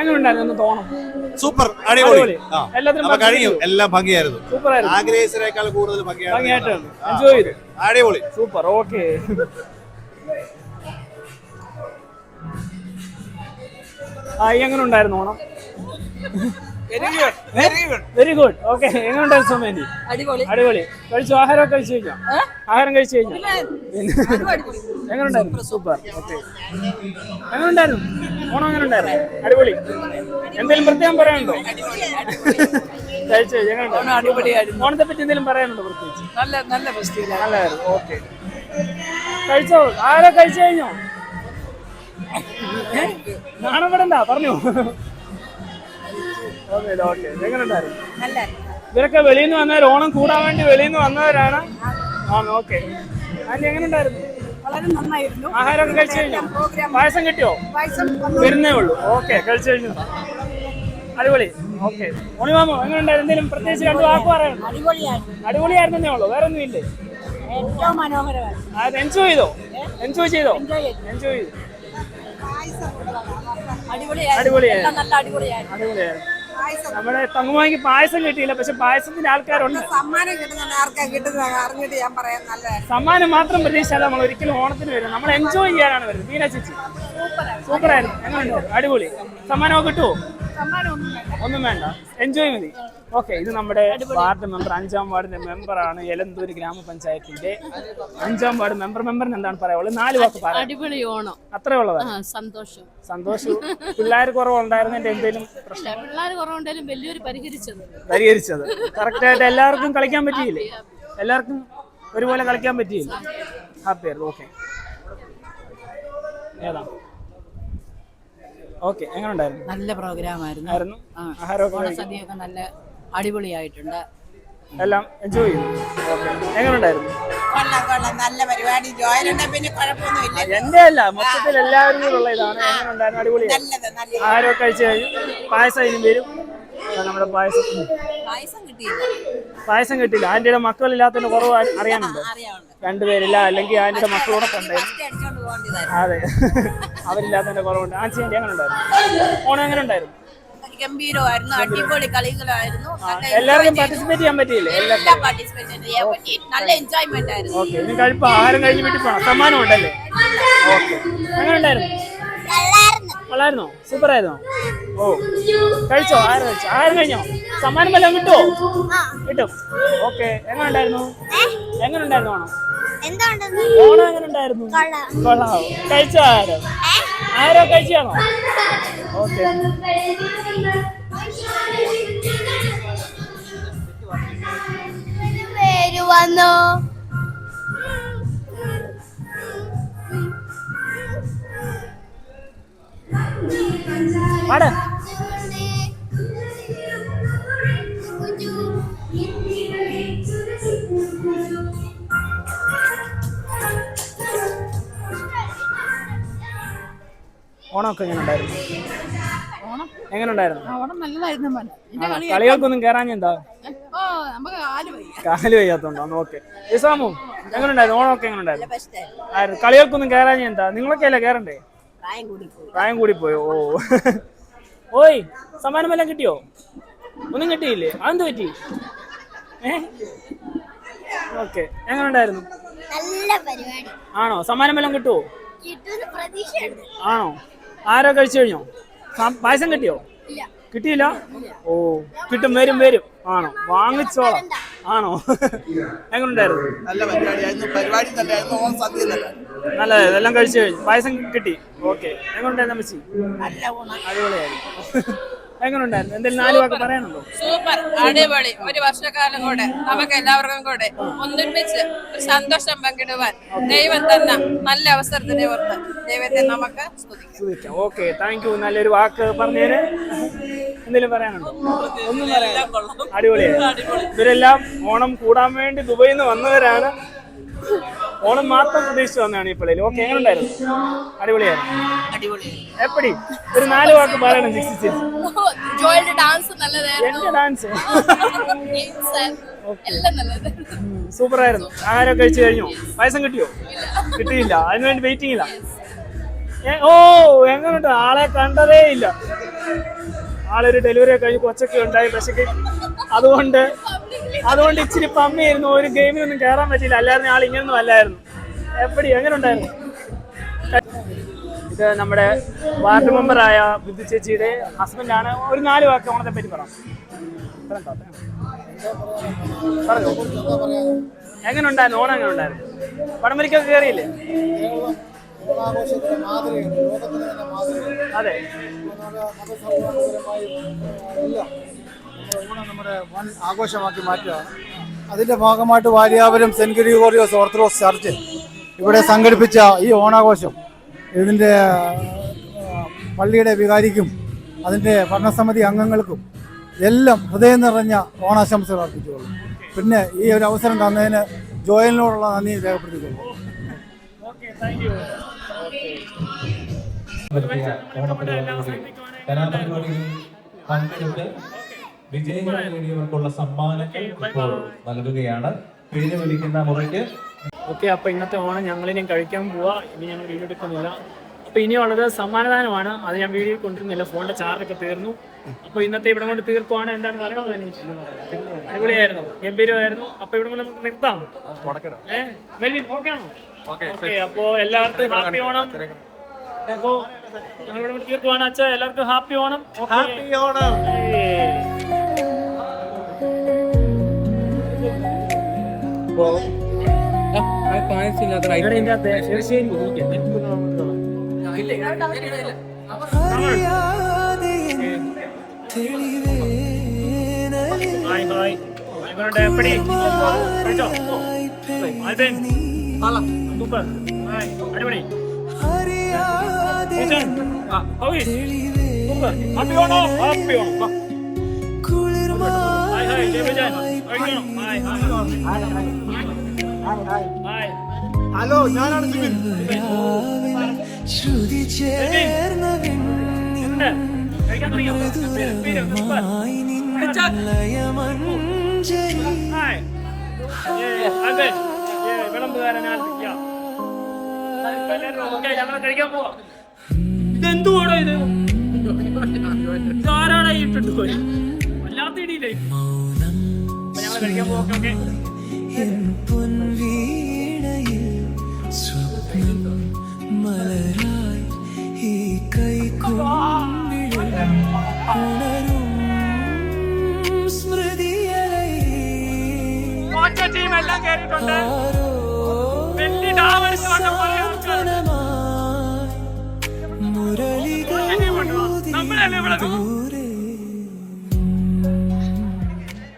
എങ്ങനെയുണ്ടായിരുന്നു തോന്നും? സൂപ്പർ, അടിപൊളി. എല്ലാത്തിനും കഴിഞ്ഞു, എല്ലാം ഭംഗിയായിരുന്നു. സൂപ്പറായിരുന്നു. ആഗ്രഹിച്ചതിനേക്കാൾ കൂടുതൽ ഭംഗിയായിട്ട് എൻജോയ് ചെയ്തു. അടിപൊളി, സൂപ്പർ. ഓക്കെ, എങ്ങനെ ഉണ്ടായിരുന്നു ഓണം? Very good. ഓക്കെ, എങ്ങനെ ഉണ്ടായിരുന്നു സോമേന്റി? അടിപൊളി. കഴിച്ചു? ആഹാരം കഴിച്ചു കഴിഞ്ഞോ? ആഹാരം കഴിച്ചു കഴിഞ്ഞോ? എങ്ങനെയുണ്ടായിരുന്നു? സൂപ്പർ. ഓക്കെ, എങ്ങനെയുണ്ടായിരുന്നു ഓണം? എങ്ങനെയുണ്ടായിരുന്നു? അടിപൊളി. എന്തെങ്കിലും പ്രത്യേകം പറയാനുണ്ടോ? കഴിച്ചു എങ്ങനെയുണ്ടായിരുന്നു? അടിപൊളിയായിരുന്നു. ഓണത്തെ പറ്റി എന്തെങ്കിലും പറയാനുണ്ടോ പ്രത്യേകിച്ച്? നല്ല ഫെസ്റ്റിവൽ. നല്ലതായിരുന്നു. ഓക്കെ, കഴിച്ചോ? ആരോ കഴിച്ചു കഴിഞ്ഞോ? നാണം വിടണ്ട, പറഞ്ഞോ. ഓക്കെ, എങ്ങനെയുണ്ടായിരുന്നു? ഇവരൊക്കെ വെളിയിൽ നിന്ന് വന്നവർ, ഓണം കൂടാൻ വേണ്ടി വെളിയിൽ നിന്ന് വന്നവരാണ്. ഓക്കെ, ആന്റി എങ്ങനെയുണ്ടായിരുന്നു? വളരെ നന്നായിരുന്നു. ആഹാരമൊക്കെ കഴിച്ചു കഴിഞ്ഞോ? പായസം കിട്ടിയോ? വരുന്നേ ഉള്ളൂ. ഓക്കെ, കഴിച്ചു കഴിഞ്ഞു. അടിപൊളി. ഓക്കെ, ഓണിമാമോ എങ്ങനെയുണ്ടായിരുന്നു? എന്തെങ്കിലും പ്രത്യേകിച്ച് 2 വാക്ക് പറയാനുണ്ടോ? അടിപൊളിയായിരുന്നേ ഉള്ളൂ, വേറെ ഒന്നും ഇല്ലേ? ഏറ്റവും മനോഹരമാണ്. എൻജോയ് ചെയ്തോ? എൻജോയ് ചെയ്തു. അടിപൊളിയായിരുന്നു. നമ്മുടെ തങ്ങുമായിക്ക് പായസം കിട്ടിയില്ല, പക്ഷെ പായസത്തിന്റെ ആൾക്കാരുണ്ട്. സമ്മാനം മാത്രം പ്രതീക്ഷിച്ചാൽ നമ്മൾ ഒരിക്കലും ഓണത്തിന് വരും. നമ്മൾ എൻജോയ് ചെയ്യാനാണ് വരുന്നത്. ബീന ചേച്ചി സൂപ്പറായിരുന്നു. എങ്ങനെയുണ്ട്? അടിപൊളി. സമ്മാനമൊക്കെ കിട്ടുമോ? ഒന്നും വേണ്ട, എൻജോയ് മതി. ഓക്കെ, ഇത് നമ്മുടെ വാർഡ് മെമ്പർ, 5ാം വാർഡിന്റെ മെമ്പറാണ്, എലന്തൂര് ഗ്രാമപഞ്ചായത്തിന്റെ 5ാം വാർഡ് മെമ്പറിന് എന്താണ് പറയാനുള്ളത്? 4 വാക്ക് പറയാം. അടിപൊളി ഓണം. അത്രേ ഉള്ളതാണ്. സന്തോഷം. പിള്ളേർ കുറവുണ്ടായിരുന്നതിന്റെ എന്തെങ്കിലും പ്രശ്നം? പിള്ളേർ കുറവുണ്ടായാലും വലിയൊരു പരിഹരിച്ചത് കറക്റ്റായിട്ട് എല്ലാവർക്കും കളിക്കാൻ പറ്റിയില്ലേ? എല്ലാവർക്കും ഒരുപോലെ കളിക്കാൻ പറ്റിയില്ല. ഹാപ്പി ആയിരുന്നു. ഓക്കെ, ഏതാ? ഓക്കെ, എങ്ങനെ ഉണ്ടായിരുന്നു? നല്ല പ്രോഗ്രാം ആയിരുന്നു. സദ്യയൊക്കെ നല്ല അടിപൊളിയായിട്ടുണ്ട്. എല്ലാം എൻജോയ് ചെയ്തു. എങ്ങനെ ഉണ്ടായിരുന്നു? നല്ല പരിപാടി. പിന്നെ കുഴപ്പമൊന്നുമില്ല. എന്റെ അല്ല, മൊത്തത്തിൽ എല്ലാവരും കൂടെ ഇതാണ്. എങ്ങനെ ഉണ്ടായിരുന്നു? അടിപൊളിയായിരുന്നു. ആഹാരമൊക്കെ കഴിച്ചു കഴിഞ്ഞു. പായസം ഇനി വരും. നമ്മുടെ പായസം കിട്ടിയില്ല. ആന്റിയുടെ മക്കളില്ലാത്തതിന്റെ കുറവ് അറിയാനുണ്ട്. 2 പേരില്ല, അല്ലെങ്കിൽ ആന്റിയുടെ മക്കളോടെ ഉണ്ടായിരുന്നു. അതെ, അവരില്ലാത്തതിന്റെ കുറവുണ്ട്. ആന്റി എങ്ങനെ ഉണ്ടായിരുന്നു? ഓണം എങ്ങനെ ഉണ്ടായിരുന്നു? ഗംഭീരമായിരുന്നു. അടിപൊളി കളികളായിരുന്നു. എല്ലാവർക്കും പാർട്ടിസിപ്പേറ്റ് ചെയ്യാൻ പറ്റിയില്ലേ? നല്ല എൻജോയ്മെന്റ് ആയിരുന്നു. ഓക്കെ, ഇനി കഴിപ്പ് ആഹാരം കഴിഞ്ഞ് വീട്ടിൽ പോകണം. സമ്മാനം ഉണ്ടല്ലേ? ഓക്കെ, എങ്ങനെ ഉണ്ടായിരുന്നു? കൊള്ളായിരുന്നോ? സൂപ്പർ ആയിരുന്നോ? ഓ, കഴിച്ചോ? ആഹാരം കഴിഞ്ഞോ? സമ്മാനം വല്ലതും കിട്ടുമോ? കിട്ടും. ഓക്കെ, എങ്ങനെ ഉണ്ടായിരുന്നു? ഓണം? ഓണം എങ്ങനെ ഉണ്ടായിരുന്നു? കൊള്ളാവോ? കഴിച്ചോ? ആരോ കഴിച്ചാണോ? ഓക്കെ, വന്നോ? പാട്. ഓണമൊക്കെ എങ്ങനെ ഉണ്ടായിരുന്നു? എങ്ങനെ ഉണ്ടായിരുന്നു? ഓണം നല്ലതായിരുന്നു. കളികൾക്കൊന്നും കയറാൻ എന്താ? കാല് വയ്യാത്തോണ്ടോ? ഓക്കെ, ഇസാമു എങ്ങനെ ഉണ്ടായിരുന്നു? ഓണമൊക്കെ എങ്ങനെ ഉണ്ടായിരുന്നു? കളികൾക്കൊന്നും കയറാൻ എന്താ? നിങ്ങളൊക്കെ അല്ലേ കയറണ്ടേ? പ്രായം കൂടി പോയോ? ഓയ്, സമ്മാനം വല്ലതും കിട്ടിയോ? ഒന്നും കിട്ടിയില്ലേ? അതെന്ത് പറ്റി? ഓക്കെ, എങ്ങനെ ഉണ്ടായിരുന്നു? ആണോ? സമ്മാനം വല്ലതും കിട്ടുമോ? ആണോ? ആരോ കഴിച്ചു കഴിഞ്ഞോ? പായസം കിട്ടിയോ? കിട്ടിയില്ല. ഓ, കിട്ടും, വരും. ആണോ? വാങ്ങിച്ചോളാം. ആണോ? എങ്ങനെ ഉണ്ടായിരുന്നു? നല്ല പരിപാടിയായിരുന്നു. പരിപാടി നല്ലതായിരുന്നു. ഓണം സദ്യ നല്ലതായിരുന്നു. എല്ലാം കഴിച്ചു കഴിഞ്ഞു. പായസം കിട്ടി. ഓക്കെ, എങ്ങനെ ഉണ്ടായിരുന്നു അമ്മച്ചി? അടിപൊളിയായിരുന്നു. എങ്ങനെ ഉണ്ടായിരുന്നു? എന്തെങ്കിലും 4 വാക്ക് പറയാനുണ്ടോ? സൂപ്പർ, അടിപൊളി. ഒരു വർഷക്കാലം കൂടെ നമുക്ക് എല്ലാവർക്കും കൂടെ ഒന്നിപ്പിച്ച് ഒരു സന്തോഷം പങ്കിടുവാൻ ദൈവം തന്ന നല്ല അവസരത്തിനെ ഓർത്ത് ദൈവത്തെ നമുക്ക് സ്തുതിക്കാം. Okay, thank you. നല്ലൊരു വാക്ക് പറഞ്ഞേര്. എന്തെങ്കിലും പറയാനുണ്ടോ? ഒന്നും പറയാൻ. അടിപൊളിയായി. ഇവരെല്ലാം ഓണം കൂടാൻ വേണ്ടി ദുബൈയിൽ നിന്ന് വന്നവരാണ്. ഓണം മാത്രം പ്രതീക്ഷിച്ച് വന്നതാണ് ഈ പിള്ളേര്. ഓക്കെ, എങ്ങനെ ഉണ്ടായിരുന്നു? അടിപൊളിയായിരുന്നു. എപ്പടി ഒരു 4 വാക്ക് പറയണം. എന്റെ ഡാൻസ് സൂപ്പർ ആയിരുന്നു. ആഹാരം കഴിച്ചു കഴിഞ്ഞോ? പായസം കിട്ടിയോ? കിട്ടിയില്ല. അതിനുവേണ്ടി വെയിറ്റിംഗില്ല. ഓ, എങ്ങനെയുണ്ട്? ആളെ കണ്ടതേ ഇല്ല. ആളൊരു ഡെലിവറി കഴിഞ്ഞ് കൊച്ചൊക്കെ ഉണ്ടായി. പക്ഷേ അതുകൊണ്ട് ഇച്ചിരി പമ്മിയായിരുന്നു. ഒരു ഗെയിമിനൊന്നും കയറാൻ പറ്റിയില്ല. അല്ലായിരുന്നു ആൾ ഇങ്ങനൊന്നും അല്ലായിരുന്നു. എപ്പടി എങ്ങനെ ഉണ്ടായിരുന്നു? ഇത് നമ്മുടെ വാർഡ് മെമ്പറായ ബിന്ദു ചേച്ചിയുടെ ഹസ്ബൻഡാണ്. ഒരു 4 വാക്ക് ഓണത്തെ പറ്റി പറയാം. എങ്ങനെ ഉണ്ടായിരുന്നു? ഓണം എങ്ങനെ ഉണ്ടായിരുന്നു? വടംവലിക്കൊക്കെ കയറിയില്ലേ? അതെ. ഓണം നമ്മുടെ വൻ ആഘോഷമാക്കി മാറ്റുകയാണ്. അതിന്റെ ഭാഗമായിട്ട് Varyapuram saint Gregorios orthodox church ഇവിടെ സംഘടിപ്പിച്ച ഈ ഓണാഘോഷം ഇതിന്റെ പള്ളിയുടെ വികാരിക്കും അതിന്റെ ഭരണസമിതി അംഗങ്ങൾക്കും എല്ലാം ഹൃദയം നിറഞ്ഞ ഓണാശംസകൾ അർപ്പിച്ചുകൊള്ളു. പിന്നെ ഈ ഒരു അവസരം തന്നതിന് ജോയലിനോടുള്ള നന്ദി രേഖപ്പെടുത്തിക്കൊള്ളു. വിജയങ്ങൾ നേടിയവർക്കുള്ള സമ്മാനങ്ങൾ ഇപ്പോൾ നൽകുകയാണ്. പിരിഞ്ഞു വിളിക്കുന്ന മുറയ്ക്ക്. ഓക്കെ, അപ്പൊ ഇന്നത്തെ ഓണം ഞങ്ങളിനി കഴിക്കാൻ പോവാ. ഇനി ഞങ്ങൾ വീഡിയോ എടുക്കുന്നില്ല. അപ്പൊ ഇനിയുള്ളത് സമ്മാനദാനമാണ്. അത് ഞാൻ വീഡിയോ കൊണ്ടിരുന്നില്ല, ഫോണിന്റെ ചാർജൊക്കെ തീർന്നു. അപ്പൊ ഇന്നത്തെ ഇവിടെ കൊണ്ട് തീർക്കുവാണ്. എന്താണ് പറയണത്? അടിപൊളിയായിരുന്നു, ഗംഭീരമായിരുന്നു. അപ്പൊ ഇവിടെ കൊണ്ട് നമുക്ക് നിർത്താം. ഓക്കെ ആണോ? ഓക്കെ, അപ്പോ എല്ലാവർക്കും ഹാപ്പി ഓണം. അപ്പോ ഞങ്ങൾ ഇവിടെ കൊണ്ട് തീർക്കുവാണ്. അച്ഛാ, എല്ലാവർക്കും happy Onam. Happy Onam. Hello, ഞാനാണ് കഴിക്കാൻ പോവാ. ഇതെന്തുവാണോ ഇത്? ഇതാരാണ് ഇട്ടിട്ട് പോയി? വല്ലാത്ത ഇടിയില്ലേ? ഞങ്ങൾ കഴിക്കാൻ പോവാ. ഓക്കെ, ടീം എല്ലാം കേറിയിട്ടുണ്ട്. വലിയ ഡാമേജ് നമ്മളല്ലേ ഇവിടെ